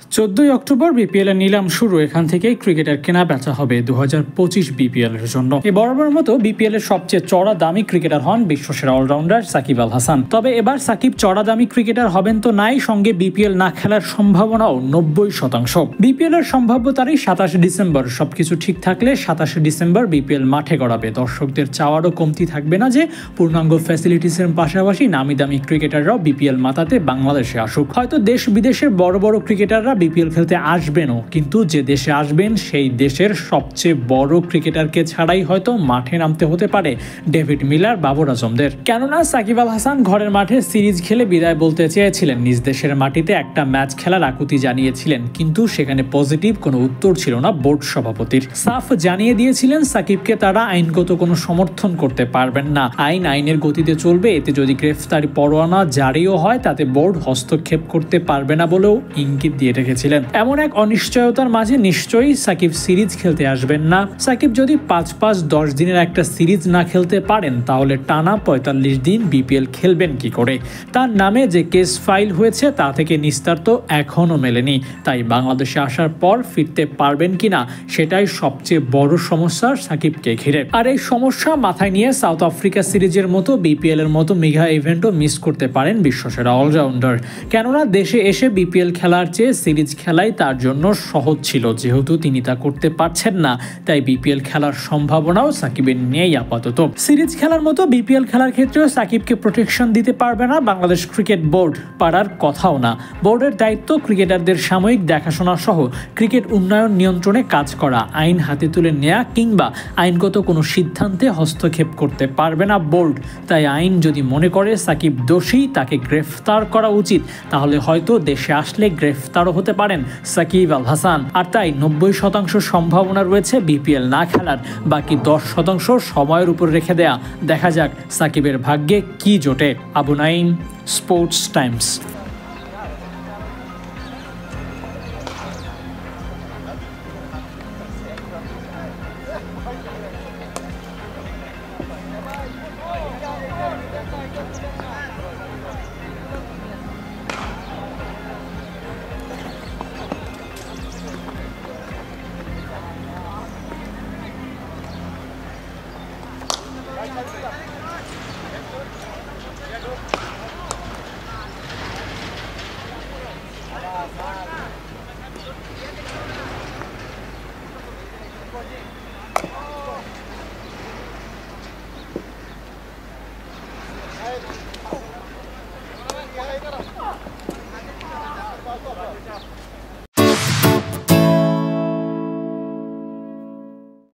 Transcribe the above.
14 October BPL এর নিলাম শুরু। এখান থেকেই ক্রিকেটার কেনা বেচা হবে 2025 বিপিএল এর জন্য। এ বরাবর মতো বিপিএল এর সবচেয়ে চড়া দামি ক্রিকেটার হন বিশ্বসেরা অলরাউন্ডার সাকিব আল হাসান। তবে এবার সাকিব চড়া দামি ক্রিকেটার হবেন তো নাই, সঙ্গে বিপিএল না খেলার সম্ভাবনাও 90%। বিপিএল এর সম্ভাব্য তারিখ 27 ডিসেম্বর। সবকিছু ঠিক থাকলে 27 ডিসেম্বর বিপিএল মাঠে গড়াবে। দর্শকদের চাওয়ারও কমতি থাকবে না যে পূর্ণাঙ্গ ফ্যাসিলিটিসের পাশাপাশি নামি দামি ক্রিকেটাররাও বিপিএল মাতাতে বাংলাদেশে আসুক। হয়তো দেশ বিদেশের বড় বড় ক্রিকেটাররা বিপিএল খেলতে আসবেনও, কিন্তু যে দেশে আসবেন সেই দেশের সবচেয়ে বড় ক্রিকেটারকে ছাড়াই হয়তো মাঠে নামতে হতে পারে ডেভিড মিলার, বাবর আজমদের। কেননা সাকিব আল হাসান ঘরের মাঠে সিরিজ খেলে বিদায় বলতে চেয়েছিলেন, নিজ দেশের মাটিতে একটা ম্যাচ খেলার আকুতি জানিয়েছিলেন, কিন্তু সেখানে পজিটিভ কোনো উত্তর ছিল না বোর্ড সভাপতির। সাফ জানিয়ে দিয়েছিলেন সাকিবকে তারা আইনগত কোনো সমর্থন করতে পারবেন না। আইনের গতিতে চলবে, এতে যদি গ্রেফতারি পরোয়ানা জারিও হয় তাতে বোর্ড হস্তক্ষেপ করতে পারবে না বলেও ইঙ্গিত দিয়ে রেখেছিলেন। এমন এক অনিশ্চয়তার মাঝে নিশ্চয়ই সাকিব সিরিজ খেলতে আসবেন না। সাকিব যদি 5-10 দিনের একটা সিরিজ না খেলতে পারেন তাহলে টানা 45 দিন বিপিএল খেলবেন কি করে? তার নামে যে কেস ফাইল হয়েছে তা থেকে নিস্তার তো এখনো মেলেনি। তাই বাংলাদেশে আসার পর ফিরতে পারবেন কিনা সেটাই সবচেয়ে বড় সমস্যা সাকিবকে ঘিরে। আর এই সমস্যা মাথায় নিয়ে সাউথ আফ্রিকা সিরিজের মতো বিপিএল এর মতো মেগা ইভেন্টও মিস করতে পারেন বিশ্বসেরা অলরাউন্ডার। কেননা দেশে এসে বিপিএল খেলার চেয়ে সিরিজ খেলাই তার জন্য সহজ ছিল। যেহেতু তিনি তা করতে পারছেন না, তাই বিপিএল খেলার সম্ভাবনাও সাকিবের নেই আপাতত। সিরিজ খেলার মতো বিপিএল খেলার ক্ষেত্রেও সাকিবকে প্রোটেকশন দিতে পারবে না বাংলাদেশ ক্রিকেট বোর্ড, পারার কথাও না। বোর্ডের দায়িত্ব ক্রিকেটারদের সাময়িক দেখাশোনা সহ ক্রিকেট উন্নয়ন নিয়ন্ত্রণে কাজ করা। আইন হাতে তুলে নেয়া কিংবা আইনগত কোনো সিদ্ধান্তে হস্তক্ষেপ করতে পারবে না বোর্ড। তাই আইন যদি মনে করে সাকিব দোষী, তাকে গ্রেফতার করা উচিত, তাহলে হয়তো দেশে আসলে গ্রেফতারও হতে পারেন সাকিব আল হাসান। আর তাই 90% সম্ভাবনা রয়েছে বিপিএল না খেলার, বাকি 10% সময়ের উপর রেখে দেয়া। দেখা যাক সাকিবের ভাগ্যে কি জোটে। Abu Naim, sports Times.